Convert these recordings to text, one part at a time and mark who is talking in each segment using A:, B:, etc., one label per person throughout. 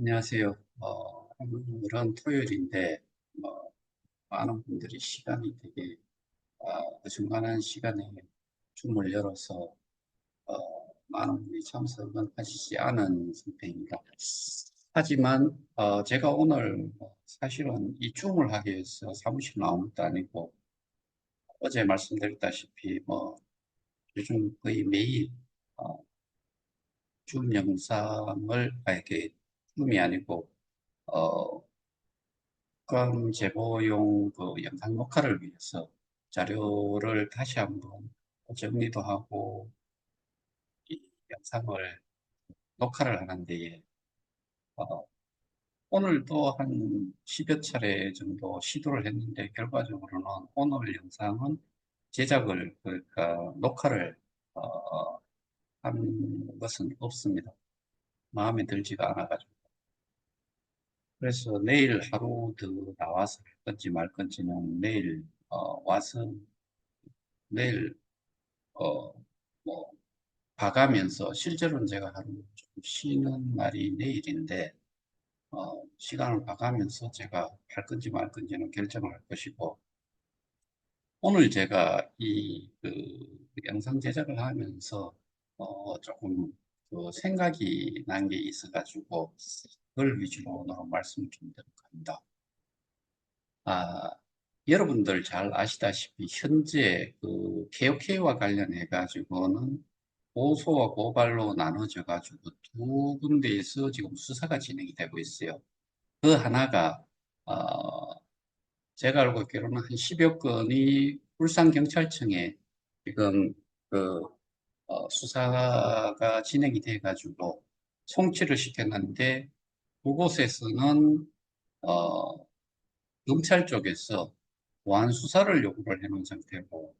A: 안녕하세요. 오늘은 토요일인데, 많은 분들이 시간이 되게, 어중간한 시간에 줌을 열어서, 많은 분이 참석은 하시지 않은 상태입니다. 하지만, 제가 오늘 사실은 이 줌을 하기 위해서 사무실 나온 것도 아니고, 어제 말씀드렸다시피, 요즘 거의 매일, 어, 줌 영상을, 이렇게, 줌이 아니고, 어, 특강 제보용 그 영상 녹화를 위해서 자료를 다시 한번 정리도 하고 이 영상을 녹화를 하는 데에 어, 오늘도 한 10여 차례 정도 시도를 했는데 결과적으로는 오늘 영상은 제작을 그러니까 녹화를 한 것은 없습니다. 마음에 들지가 않아가지고 그래서 내일 하루 더 나와서 할 건지 말 건지는 내일 와서 내일 어, 뭐, 봐가면서, 실제로는 제가 하루 좀 쉬는 날이 내일인데, 시간을 봐가면서 제가 할 건지 말 건지는 결정을 할 것이고, 오늘 제가 영상 제작을 하면서, 조금 그 생각이 난 게 있어가지고, 그걸 위주로 오늘 말씀을 좀 드릴까 합니다. 아, 여러분들 잘 아시다시피 현재 그 KOK와 관련해 가지고는 고소와 고발로 나눠져 가지고 두 군데에서 지금 수사가 진행이 되고 있어요. 그 하나가 어, 제가 알고 있기로는 한 10여 건이 울산경찰청에 지금 그 수사가 진행이 돼 가지고 송치를 시켰는데 그곳에서는 어, 경찰 쪽에서 보안 수사를 요구를 해놓은 상태고,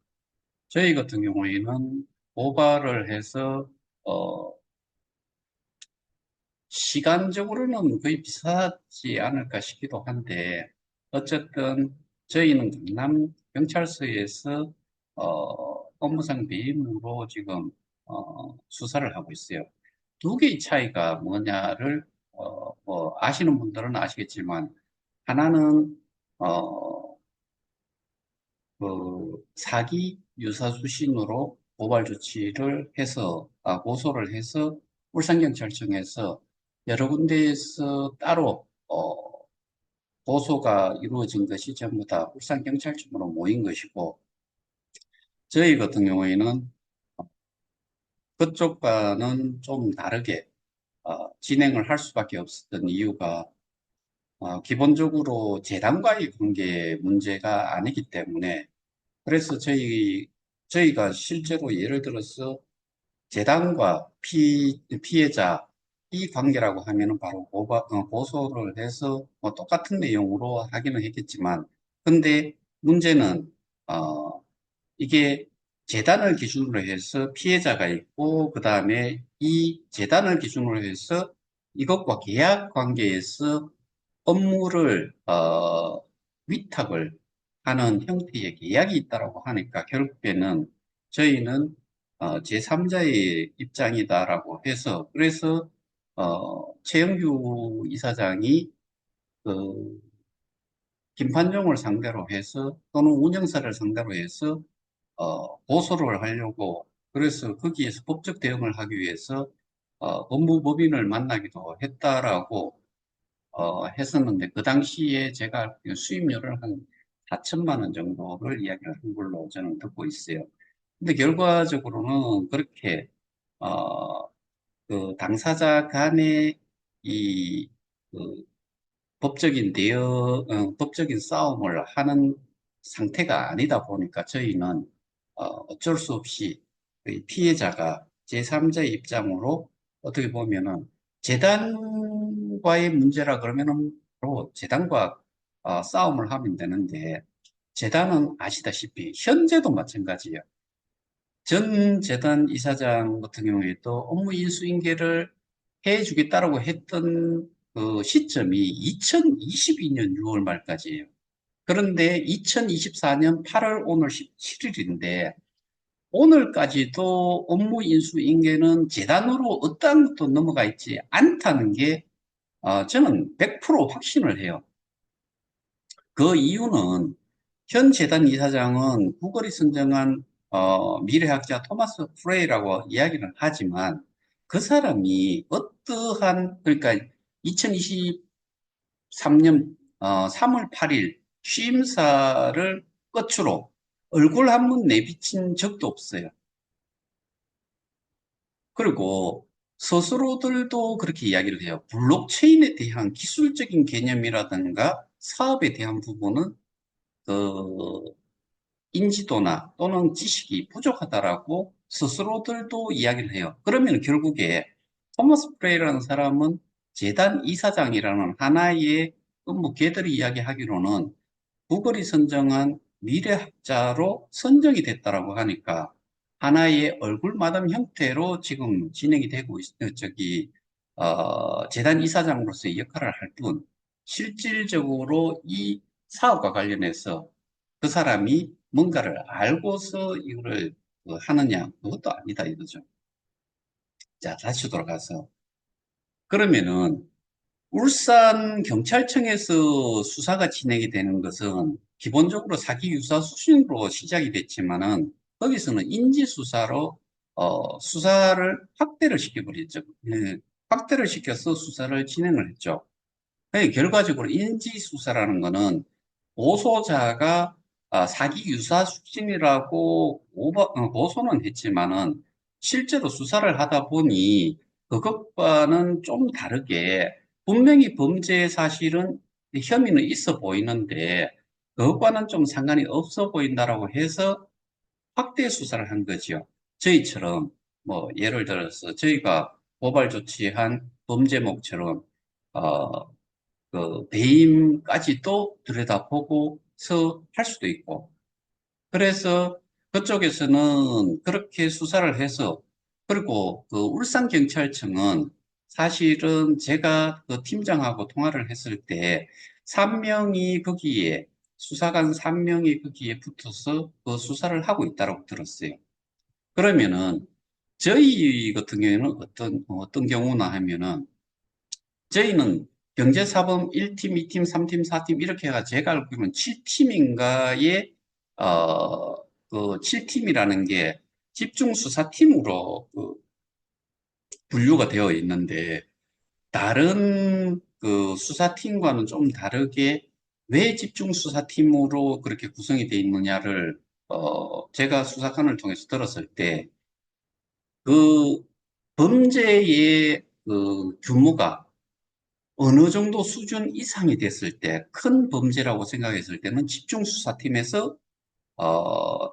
A: 저희 같은 경우에는 고발을 해서, 어, 시간적으로는 거의 비슷하지 않을까 싶기도 한데, 어쨌든 저희는 강남 경찰서에서, 업무상 배임으로 지금, 수사를 하고 있어요. 두 개의 차이가 뭐냐를, 아시는 분들은 아시겠지만, 하나는, 어, 사기 유사수신으로 고발 조치를 해서, 고소를 해서 울산경찰청에서 여러 군데에서 따로, 고소가 이루어진 것이 전부 다 울산경찰청으로 모인 것이고, 저희 같은 경우에는 그쪽과는 좀 다르게, 진행을 할 수밖에 없었던 이유가, 기본적으로 재단과의 관계 문제가 아니기 때문에, 그래서 저희가 실제로 예를 들어서 재단과 피해자 이 관계라고 하면은 바로 고소를 해서 뭐 똑같은 내용으로 하기는 했겠지만, 근데 문제는, 이게 재단을 기준으로 해서 피해자가 있고, 그 다음에 이 재단을 기준으로 해서 이것과 계약 관계에서 업무를, 위탁을 하는 형태의 계약이 있다라고 하니까 결국에는 저희는 제3자의 입장이다라고 해서 그래서 최영규 이사장이 그 김판종을 상대로 해서 또는 운영사를 상대로 해서 고소를 하려고 그래서 거기에서 법적 대응을 하기 위해서 법무법인을 만나기도 했다라고 했었는데 그 당시에 제가 수임료를 한 4천만 원 정도를 이야기를 한 걸로 저는 듣고 있어요. 근데 결과적으로는 그렇게 어, 그 당사자 간의 이 그 법적인 법적인 싸움을 하는 상태가 아니다 보니까 저희는 어쩔 수 없이 그 피해자가 제3자의 입장으로 어떻게 보면은 재단과의 문제라 그러면은 바로 재단과 싸움을 하면 되는데 재단은 아시다시피 현재도 마찬가지예요. 전 재단 이사장 같은 경우에도 업무 인수인계를 해주겠다라고 했던 그 시점이 2022년 6월 말까지예요. 그런데 2024년 8월 오늘 17일인데 오늘까지도 업무 인수인계는 재단으로 어떠한 것도 넘어가 있지 않다는 게 저는 100% 확신을 해요. 그 이유는 현 재단 이사장은 구글이 선정한 미래학자 토마스 프레이라고 이야기를 하지만 그 사람이 어떠한 그러니까 2023년 3월 8일 취임사를 끝으로 얼굴 한번 내비친 적도 없어요. 그리고 스스로들도 그렇게 이야기를 해요. 블록체인에 대한 기술적인 개념이라든가 사업에 대한 부분은 그 인지도나 또는 지식이 부족하다라고 스스로들도 이야기를 해요. 그러면 결국에 토머스 프레이라는 사람은 재단 이사장이라는 하나의 업무 걔들이 이야기하기로는 구글이 선정한 미래학자로 선정이 됐다라고 하니까 하나의 얼굴 마담 형태로 지금 진행이 되고 재단 이사장으로서의 역할을 할 뿐, 실질적으로 이 사업과 관련해서 그 사람이 뭔가를 알고서 이거를 하느냐, 그것도 아니다 이거죠. 자, 다시 돌아가서. 그러면은 울산 경찰청에서 수사가 진행이 되는 것은 기본적으로 사기 유사 수준으로 시작이 됐지만은 거기서는 인지 수사로 수사를 확대를 시켜버렸죠. 예, 확대를 시켜서 수사를 진행을 했죠. 결과적으로 인지 수사라는 거는 고소자가 사기 유사 수준이라고 고소는 했지만은 실제로 수사를 하다 보니 그것과는 좀 다르게 분명히 범죄 사실은 혐의는 있어 보이는데 그것과는 좀 상관이 없어 보인다라고 해서 확대 수사를 한 거지요. 저희처럼 뭐 예를 들어서 저희가 고발 조치한 범죄목처럼 어, 그 배임까지도 들여다보고서 할 수도 있고 그래서 그쪽에서는 그렇게 수사를 해서 그리고 그 울산경찰청은 사실은 제가 그 팀장하고 통화를 했을 때 3명이 거기에 수사관 3명이 거기에 붙어서 그 수사를 하고 있다고 들었어요. 그러면은 저희 같은 경우에는 어떤 경우나 하면은 저희는 경제사범 1팀, 2팀, 3팀, 4팀 이렇게 해가 제가 알기로는 7팀인가에 그 7팀이라는 게 집중수사팀으로 분류가 되어 있는데 다른 그 수사팀과는 좀 다르게 왜 집중수사팀으로 그렇게 구성이 되어 있느냐를 제가 수사관을 통해서 들었을 때 그 범죄의 그 규모가 어느 정도 수준 이상이 됐을 때, 큰 범죄라고 생각했을 때는 집중수사팀에서 어,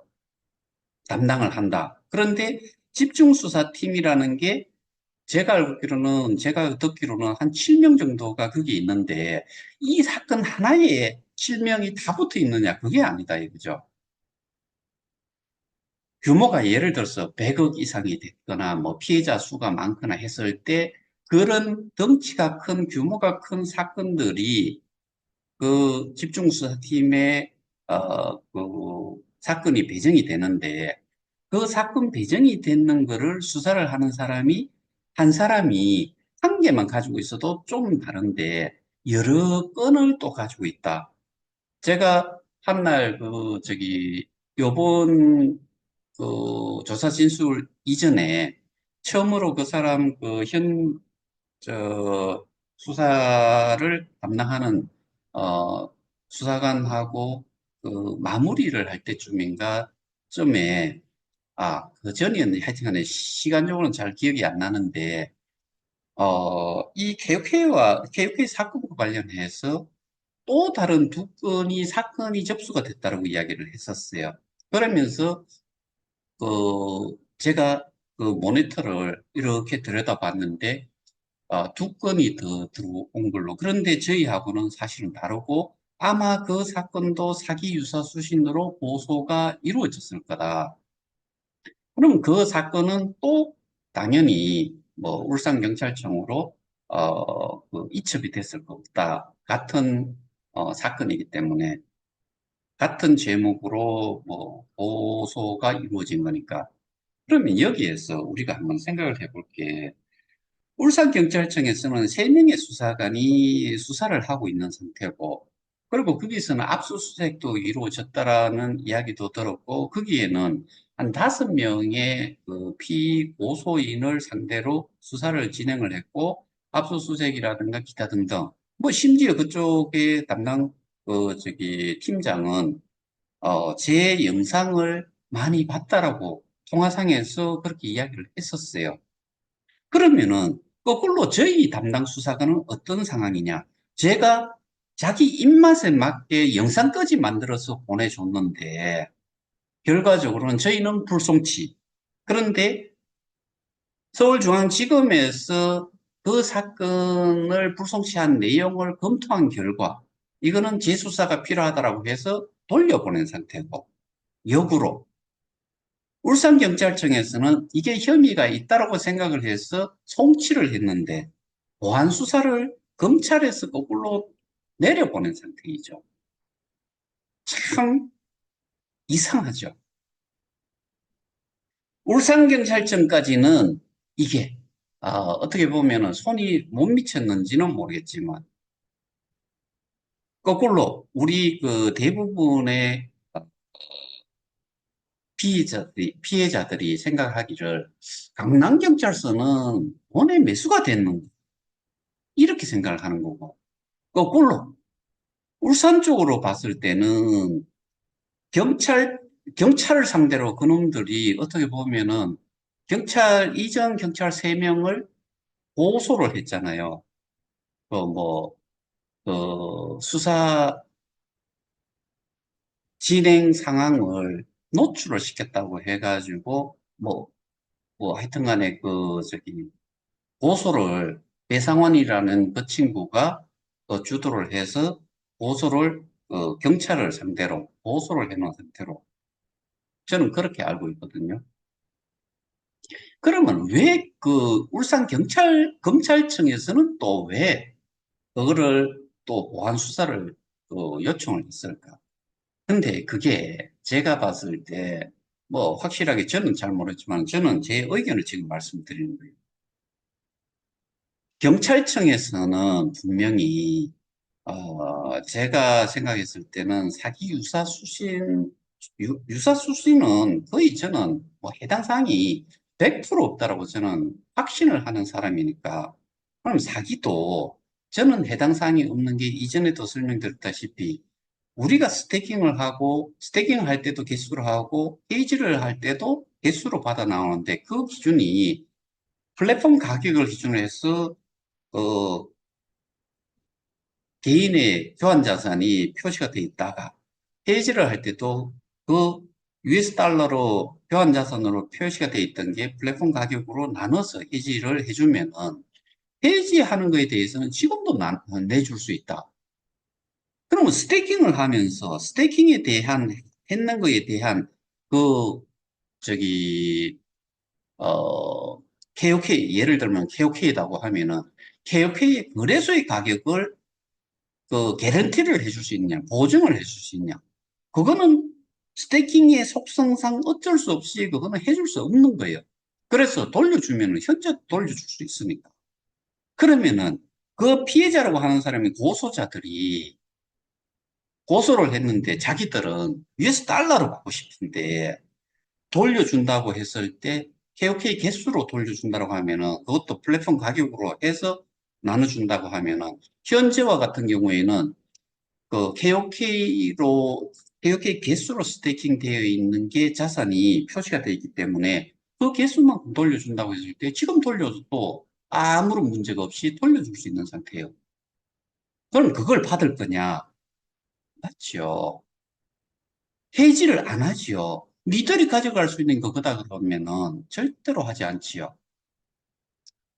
A: 담당을 한다. 그런데 집중수사팀이라는 게 제가 듣기로는 한 7명 정도가 거기 있는데 이 사건 하나에 7명이 다 붙어 있느냐? 그게 아니다 이거죠. 규모가 예를 들어서 100억 이상이 됐거나 뭐 피해자 수가 많거나 했을 때 그런 덩치가 큰 규모가 큰 사건들이 그 집중수사팀에 그 사건이 배정이 되는데 그 사건 배정이 되는 거를 수사를 하는 사람이 한 사람이 한 개만 가지고 있어도 좀 다른데 여러 건을 또 가지고 있다. 제가 한날 요번 조사 진술 이전에 처음으로 그 사람 수사를 담당하는 어, 수사관하고 마무리를 할 때쯤인가 쯤에 그 전이었는데 하여튼간에 시간적으로는 잘 기억이 안 나는데 이 개혁회의 사건과 관련해서 또 다른 두 건이 사건이 접수가 됐다고 이야기를 했었어요. 그러면서 제가 그 모니터를 이렇게 들여다봤는데 두 건이 더 들어온 걸로. 그런데 저희하고는 사실은 다르고 아마 그 사건도 사기 유사 수신으로 고소가 이루어졌을 거다. 그럼 그 사건은 또 당연히 뭐 울산경찰청으로 이첩이 됐을 것다. 같은 사건이기 때문에 같은 제목으로 뭐 고소가 이루어진 거니까. 그러면 여기에서 우리가 한번 생각을 해볼게. 울산경찰청에서는 3명의 수사관이 수사를 하고 있는 상태고, 그리고 거기서는 압수수색도 이루어졌다라는 이야기도 들었고, 거기에는 한 5명의 그 피고소인을 상대로 수사를 진행을 했고, 압수수색이라든가 기타 등등, 뭐 심지어 그쪽에 담당 팀장은 제 영상을 많이 봤다라고 통화상에서 그렇게 이야기를 했었어요. 그러면은 거꾸로 저희 담당 수사관은 어떤 상황이냐? 제가 자기 입맛에 맞게 영상까지 만들어서 보내줬는데 결과적으로는 저희는 불송치. 그런데 서울중앙지검에서 그 사건을 불송치한 내용을 검토한 결과 이거는 재수사가 필요하다고 해서 돌려보낸 상태고, 역으로 울산경찰청에서는 이게 혐의가 있다고 생각을 해서 송치를 했는데 보안 수사를 검찰에서 거꾸로 내려보낸 상태이죠. 참 이상하죠. 울산경찰청까지는 이게 어떻게 보면 손이 못 미쳤는지는 모르겠지만 거꾸로 우리 그 대부분의 피해자들이 생각하기를 강남경찰서는 돈의 매수가 됐는 이렇게 생각을 하는 거고, 거꾸로 울산 쪽으로 봤을 때는 경찰, 경찰을 상대로 그놈들이 어떻게 보면은 이전 경찰 3명을 고소를 했잖아요. 그 뭐, 수사 진행 상황을 노출을 시켰다고 해가지고, 하여튼 간에 고소를, 배상원이라는 그 친구가 주도를 해서 고소를, 경찰을 상대로 고소를 해놓은 상태로 저는 그렇게 알고 있거든요. 그러면 왜 검찰청에서는 또 왜 그거를 또 보안 수사를 요청을 했을까? 근데 그게 제가 봤을 때 뭐 확실하게 저는 잘 모르지만 저는 제 의견을 지금 말씀드리는 거예요. 경찰청에서는 분명히 제가 생각했을 때는 사기 유사수신은 거의 저는 뭐 해당 사항이 100% 없다라고 저는 확신을 하는 사람이니까. 그럼 사기도 저는 해당 사항이 없는 게 이전에도 설명드렸다시피 우리가 스태킹을 하고 스태킹을 할 때도 개수를 하고 페이지를 할 때도 개수로 받아 나오는데 그 기준이 플랫폼 가격을 기준으로 해서 어, 개인의 교환 자산이 표시가 돼 있다가 해지를 할 때도 그 US 달러로 교환 자산으로 표시가 돼 있던 게 플랫폼 가격으로 나눠서 해지를 해주면은 해지하는 거에 대해서는 지금도 내줄 수 있다. 그러면 스테이킹을 하면서 스테이킹에 대한 했는 거에 대한 그 저기 어 KOK 예를 들면 KOK라고 하면은 KOK 거래소의 가격을 개런티를 해줄 수 있냐, 보증을 해줄 수 있냐. 그거는 스테이킹의 속성상 어쩔 수 없이 그거는 해줄 수 없는 거예요. 그래서 돌려주면은 현재 돌려줄 수 있으니까. 그러면은 그 피해자라고 하는 사람이 고소자들이 고소를 했는데 자기들은 US 달러로 받고 싶은데 돌려준다고 했을 때 KOK 개수로 돌려준다고 하면은 그것도 플랫폼 가격으로 해서 나눠준다고 하면은 현재와 같은 경우에는 KOK 개수로 스테이킹 되어 있는 게 자산이 표시가 되어 있기 때문에 그 개수만큼 돌려준다고 했을 때 지금 돌려줘도 아무런 문제가 없이 돌려줄 수 있는 상태예요. 그럼 그걸 받을 거냐? 맞죠. 해지를 안 하지요. 니들이 가져갈 수 있는 거다 그러면은 절대로 하지 않지요.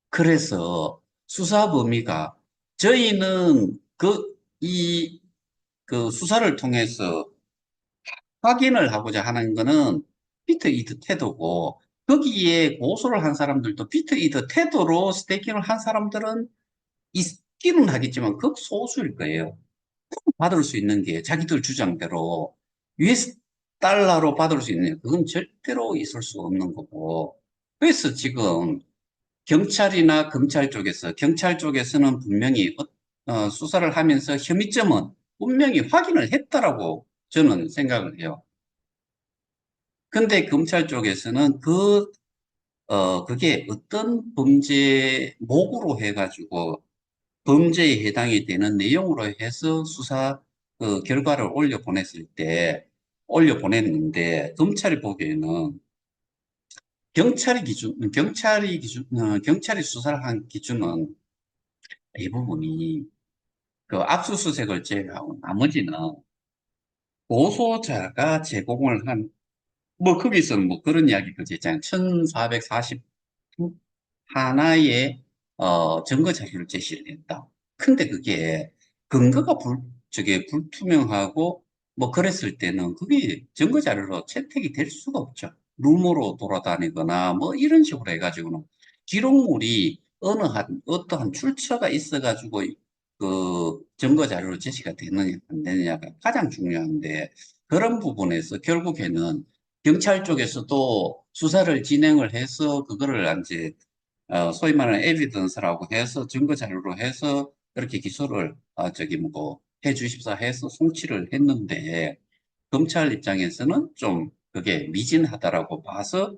A: 그래서 수사 범위가 저희는 수사를 통해서 확인을 하고자 하는 거는 피트 이드 태도고 거기에 고소를 한 사람들도 피트 이드 태도로 스테이킹을 한 사람들은 있기는 하겠지만 극소수일 거예요. 받을 수 있는 게 자기들 주장대로 US 달러로 받을 수 있는 그건 절대로 있을 수 없는 거고 그래서 지금 경찰이나 검찰 쪽에서, 경찰 쪽에서는 분명히 수사를 하면서 혐의점은 분명히 확인을 했다라고 저는 생각을 해요. 근데 검찰 쪽에서는 그게 어떤 범죄 목으로 해가지고 범죄에 해당이 되는 내용으로 해서 수사 결과를 올려보냈는데, 검찰이 보기에는 경찰이 수사를 한 기준은 대부분이 그 압수수색을 제외하고 나머지는 고소자가 제공을 한, 뭐 거기서는 뭐 그런 이야기 그지 있잖아요. 1440 하나의 증거 자료를 제시를 했다. 근데 그게 근거가 저게 불투명하고 뭐 그랬을 때는 그게 증거 자료로 채택이 될 수가 없죠. 루머로 돌아다니거나 뭐 이런 식으로 해가지고는 기록물이 어떠한 출처가 있어가지고 그 증거 자료로 제시가 되느냐 안 되느냐가 가장 중요한데, 그런 부분에서 결국에는 경찰 쪽에서도 수사를 진행을 해서 그거를 이제 소위 말하는 에비던스라고 해서 증거 자료로 해서 그렇게 기소를 저기 뭐 해주십사 해서 송치를 했는데, 검찰 입장에서는 좀 그게 미진하다라고 봐서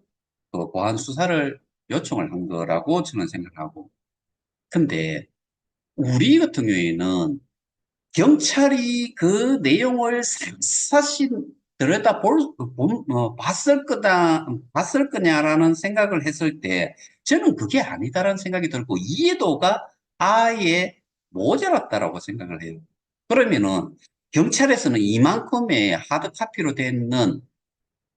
A: 그 보안 수사를 요청을 한 거라고 저는 생각하고. 근데 우리 같은 경우에는 경찰이 그 내용을 사실 들여다 봤을 거냐라는 생각을 했을 때, 저는 그게 아니다라는 생각이 들고, 이해도가 아예 모자랐다라고 생각을 해요. 그러면은, 경찰에서는 이만큼의 하드카피로 되는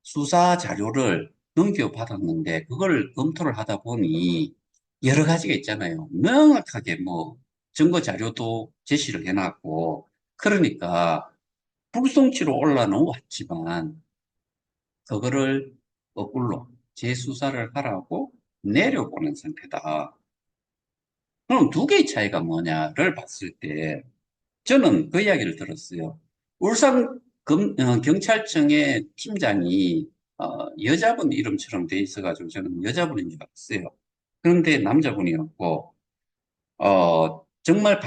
A: 수사 자료를 넘겨받았는데, 그걸 검토를 하다 보니 여러 가지가 있잖아요. 명확하게 뭐 증거 자료도 제시를 해놨고, 그러니까 북송치로 올라놓았지만 그거를 거꾸로 재수사를 하라고 내려보낸 상태다. 그럼 두 개의 차이가 뭐냐를 봤을 때, 저는 그 이야기를 들었어요. 경찰청의 팀장이 여자분 이름처럼 돼 있어가지고 저는 여자분인 줄 알았어요. 그런데 남자분이었고, 정말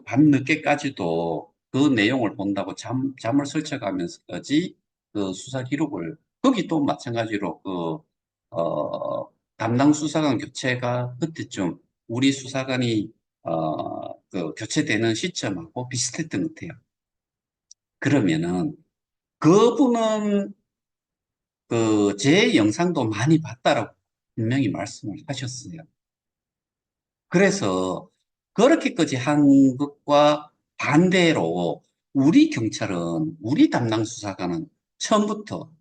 A: 밤늦게까지도 그 내용을 본다고 잠을 설쳐가면서까지 그 수사 기록을, 거기 또 마찬가지로 담당 수사관 교체가 그때쯤 우리 수사관이, 교체되는 시점하고 비슷했던 것 같아요. 그러면은, 그분은 제 영상도 많이 봤다라고 분명히 말씀을 하셨어요. 그래서 그렇게까지 한 것과 반대로 우리 담당 수사관은 처음부터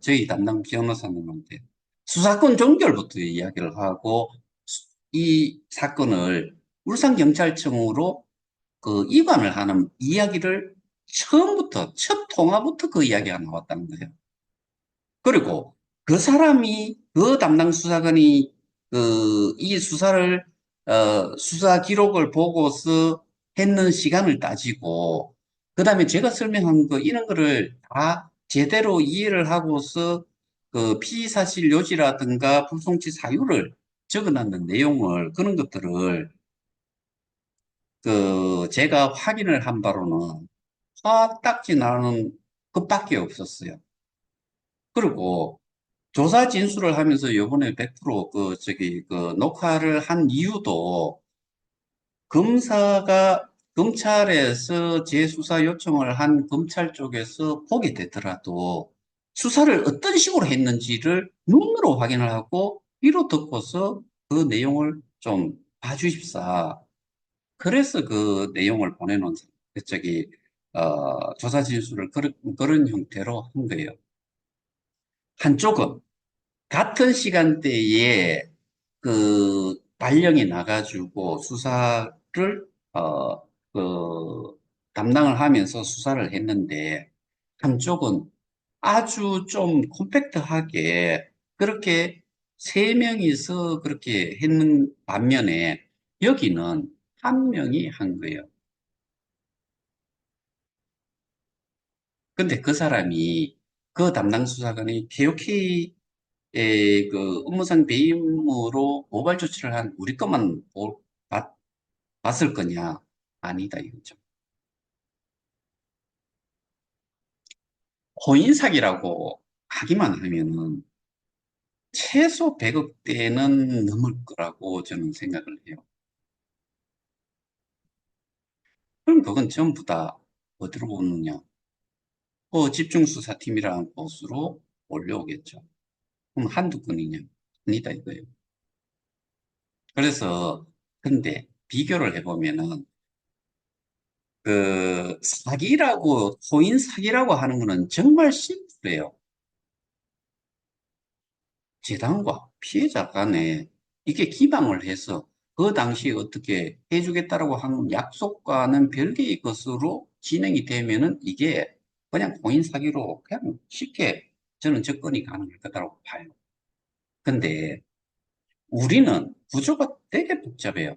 A: 저희 담당 변호사님한테 수사권 종결부터 이야기를 하고, 이 사건을 울산경찰청으로 이관을 하는 이야기를 처음부터, 첫 통화부터 그 이야기가 나왔다는 거예요. 그리고 그 담당 수사관이 이 수사 기록을 보고서 했는 시간을 따지고, 그 다음에 제가 설명한 이런 거를 다 제대로 이해를 하고서 피의사실 요지라든가 불송치 사유를 적어놨는 내용을, 그런 것들을 제가 확인을 한 바로는 화딱지 나는 것밖에 없었어요. 그리고 조사 진술을 하면서 요번에 100% 녹화를 한 이유도, 검찰에서 재수사 요청을 한 검찰 쪽에서 보게 되더라도 수사를 어떤 식으로 했는지를 눈으로 확인을 하고 귀로 듣고서 그 내용을 좀 봐주십사. 그래서 그 내용을 보내놓은, 조사 진술을 그런 형태로 한 거예요. 한쪽은 같은 시간대에 발령이 나가지고 수사를, 담당을 하면서 수사를 했는데, 한쪽은 아주 좀 콤팩트하게 그렇게 세 명이서 그렇게 했는 반면에, 여기는 한 명이 한 거예요. 근데 그 사람이 그 담당 수사관이 KOK의 그 업무상 배임으로 고발 조치를 한 우리 것만 봤을 거냐? 아니다 이거죠. 호인 사기라고 하기만 하면은 최소 100억 대는 넘을 거라고 저는 생각을 해요. 그럼 그건 전부 다 어디로 오느냐? 집중수사팀이라는 곳으로 올려오겠죠. 그럼 한두 건이냐? 아니다 이거예요. 그래서 근데 비교를 해보면은 그 사기라고 코인 사기라고 하는 거는 정말 심플해요. 재단과 피해자 간에 이게 기방을 해서 그 당시에 어떻게 해주겠다라고 한 약속과는 별개의 것으로 진행이 되면은 이게 그냥 코인 사기로 그냥 쉽게 저는 접근이 가능할 거다라고 봐요. 근데 우리는 구조가 되게 복잡해요.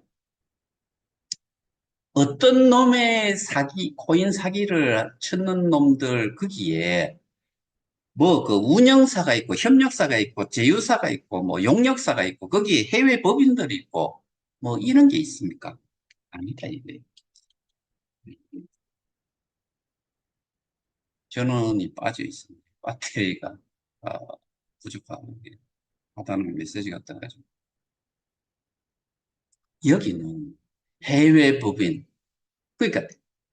A: 어떤 놈의 사기, 코인 사기를 쳤는 놈들 거기에 뭐 그 운영사가 있고 협력사가 있고 제휴사가 있고 뭐 용역사가 있고 거기에 해외 법인들이 있고 뭐 이런 게 있습니까? 아니다 이게 전원이 빠져 있습니다. 배터리가 아, 부족하다는 메시지가 떠가지고 여기는 해외 법인 그러니까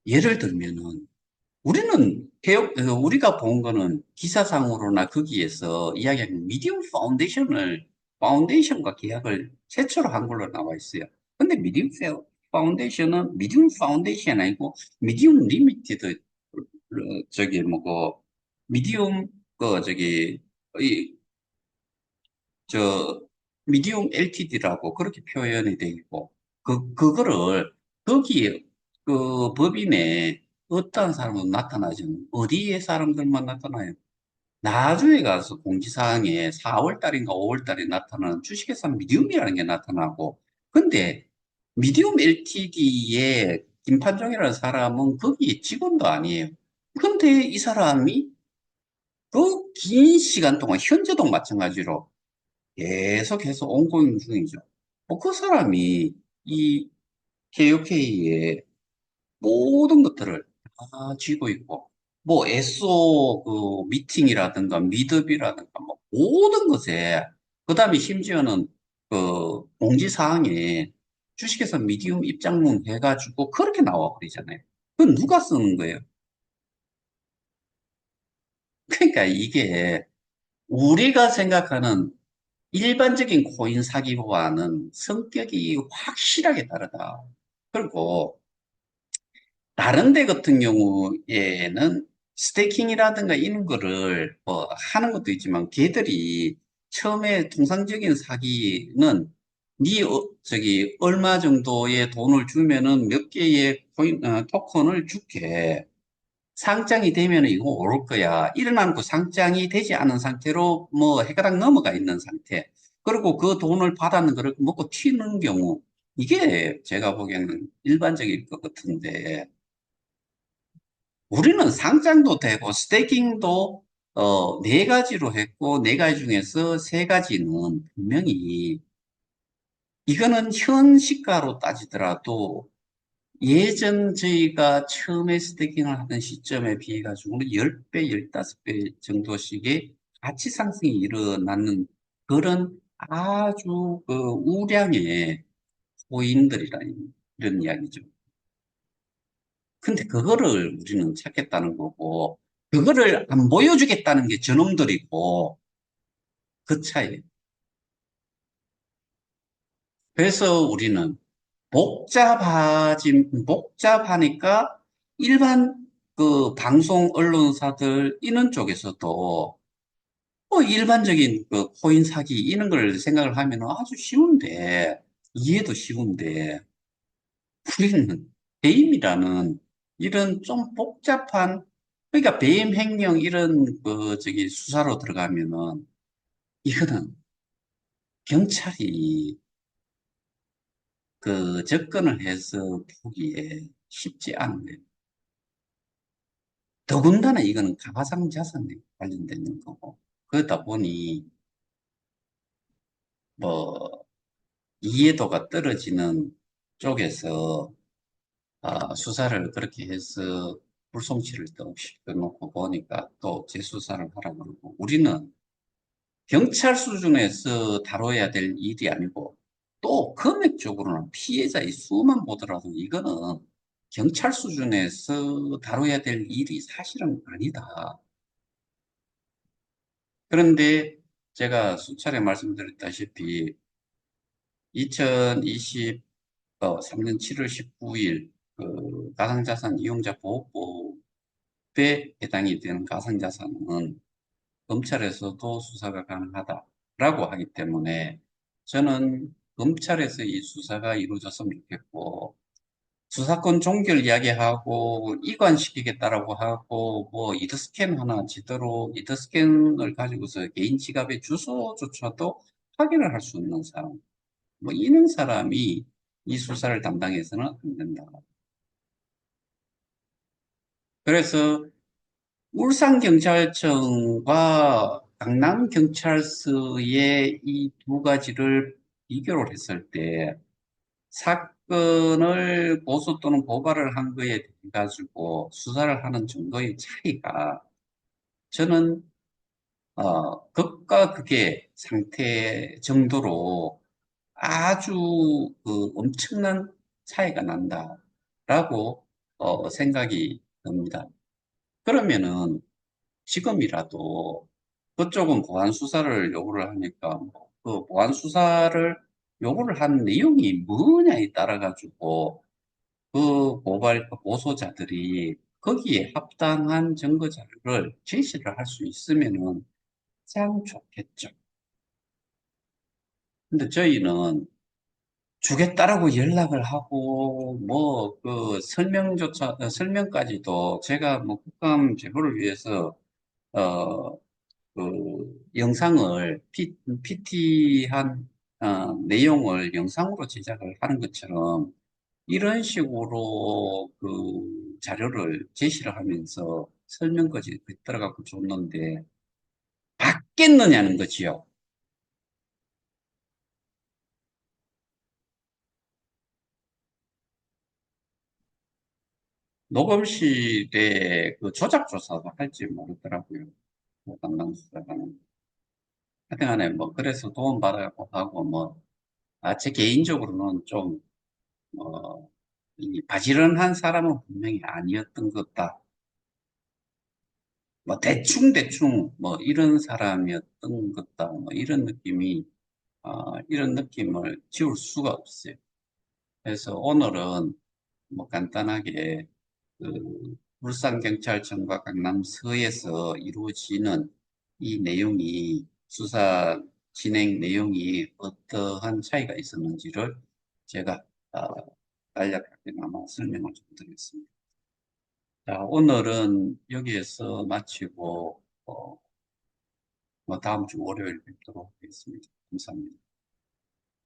A: 예를 들면은 우리는 우리가 본 거는 기사상으로나 거기에서 이야기하는 미디움 파운데이션과 계약을 최초로 한 걸로 나와 있어요. 근데 파운데이션은 미디움 파운데이션 아니고 미디움 리미티드 저기 뭐고 미디움 저기 이 저 미디움 LTD라고 그렇게 표현이 되어 있고 그거를 거기에 그 법인에 어떠한 사람은 나타나지 어디에 사람들만 나타나요? 나중에 가서 공지사항에 4월 달인가 5월 달에 나타나는 주식회사 미디움이라는 게 나타나고 근데 미디움 LTD의 김판정이라는 사람은 거기 직원도 아니에요. 근데 이 사람이 그 긴 시간 동안 현재도 마찬가지로 계속해서 온고잉 중이죠. 그 사람이 이 KOK의 모든 것들을 다 쥐고 있고, 뭐 SO 그 미팅이라든가 미드비라든가 뭐 모든 것에, 그 다음에 심지어는 그 공지사항에 주식회사 미디움 입장문 해가지고 그렇게 나와 버리잖아요. 그건 누가 쓰는 거예요? 그러니까 이게 우리가 생각하는 일반적인 코인 사기와는 성격이 확실하게 다르다. 그리고 다른 데 같은 경우에는 스테이킹이라든가 이런 거를 뭐 하는 것도 있지만 걔들이 처음에 통상적인 사기는 저기 얼마 정도의 돈을 주면은 몇 개의 토큰을 줄게. 상장이 되면 이거 오를 거야. 일어나고 상장이 되지 않은 상태로 뭐 해가닥 넘어가 있는 상태. 그리고 그 돈을 받았는 거를 먹고 튀는 경우. 이게 제가 보기에는 일반적일 것 같은데, 우리는 상장도 되고 스테이킹도 네 가지로 했고, 네 가지 중에서 세 가지는 분명히 이거는 현 시가로 따지더라도 예전 저희가 처음에 스태킹을 하던 시점에 비해 가지고는 10배, 15배 정도씩의 가치 상승이 일어나는 그런 아주 그 우량의 코인들이라 이런 이야기죠. 근데 그거를 우리는 찾겠다는 거고, 그거를 안 보여주겠다는 게 저놈들이고, 그 차이. 그래서 우리는 복잡하니까 일반 그 방송 언론사들 이런 쪽에서도 뭐 일반적인 그 코인 사기 이런 걸 생각을 하면 아주 쉬운데 이해도 쉬운데 우리는 배임이라는 이런 좀 복잡한 그러니까 배임 횡령 이런 그 저기 수사로 들어가면은 이거는 경찰이 그 접근을 해서 보기에 쉽지 않은 거예요. 더군다나 이거는 가상자산에 관련된 거고, 그러다 보니, 뭐, 이해도가 떨어지는 쪽에서 수사를 그렇게 해서 불송치를 또 시켜놓고 보니까 또 재수사를 하라고 그러고, 우리는 경찰 수준에서 다뤄야 될 일이 아니고, 또 금액적으로는 피해자의 수만 보더라도 이거는 경찰 수준에서 다뤄야 될 일이 사실은 아니다. 그런데 제가 수차례 말씀드렸다시피 2023년 7월 19일 그 가상자산 이용자 보호법에 해당이 되는 가상자산은 검찰에서도 수사가 가능하다라고 하기 때문에 저는 검찰에서 이 수사가 이루어졌으면 좋겠고, 수사권 종결 이야기하고 이관시키겠다라고 하고 뭐 이더스캔 하나 제대로 이더스캔을 가지고서 개인 지갑의 주소조차도 확인을 할 수 없는 사람, 뭐 이런 사람이 이 수사를 담당해서는 안 된다. 그래서 울산경찰청과 강남경찰서의 이 두 가지를 비교를 했을 때 사건을 고소 또는 고발을 한 거에 대해 가지고 수사를 하는 정도의 차이가 저는 극과 극의 상태 정도로 아주 그 엄청난 차이가 난다라고 생각이 듭니다. 그러면은 지금이라도 그쪽은 보안 수사를 요구를 하니까 그 보안 수사를 요구를 한 내용이 뭐냐에 따라 가지고 그 고발, 그 고소자들이 거기에 합당한 증거 자료를 제시를 할 수 있으면은 참 좋겠죠. 근데 저희는 주겠다라고 연락을 하고, 뭐, 그 설명조차, 설명까지도 제가 뭐 국감 제보를 위해서, 어, 영상을, PT한, 내용을 영상으로 제작을 하는 것처럼 이런 식으로 그 자료를 제시를 하면서 설명까지 들어가고 줬는데 받겠느냐는 거지요. 녹음실에 그 조작 조사도 할지 모르더라고요. 뭐 담당 수사관은. 하여튼간에 뭐 그래서 도움받아고 하고 뭐, 제 개인적으로는 좀, 이 바지런한 사람은 분명히 아니었던 것 같다. 뭐 대충대충 뭐 이런 사람이었던 것 같다. 뭐 이런 느낌이, 이런 느낌을 지울 수가 없어요. 그래서 오늘은 뭐 간단하게 그 울산경찰청과 강남서에서 이루어지는 이 내용이 수사 진행 내용이 어떠한 차이가 있었는지를 제가 아, 간략하게나마 설명을 좀 드리겠습니다. 자, 오늘은 여기에서 마치고 뭐 다음 주 월요일 뵙도록 하겠습니다. 감사합니다.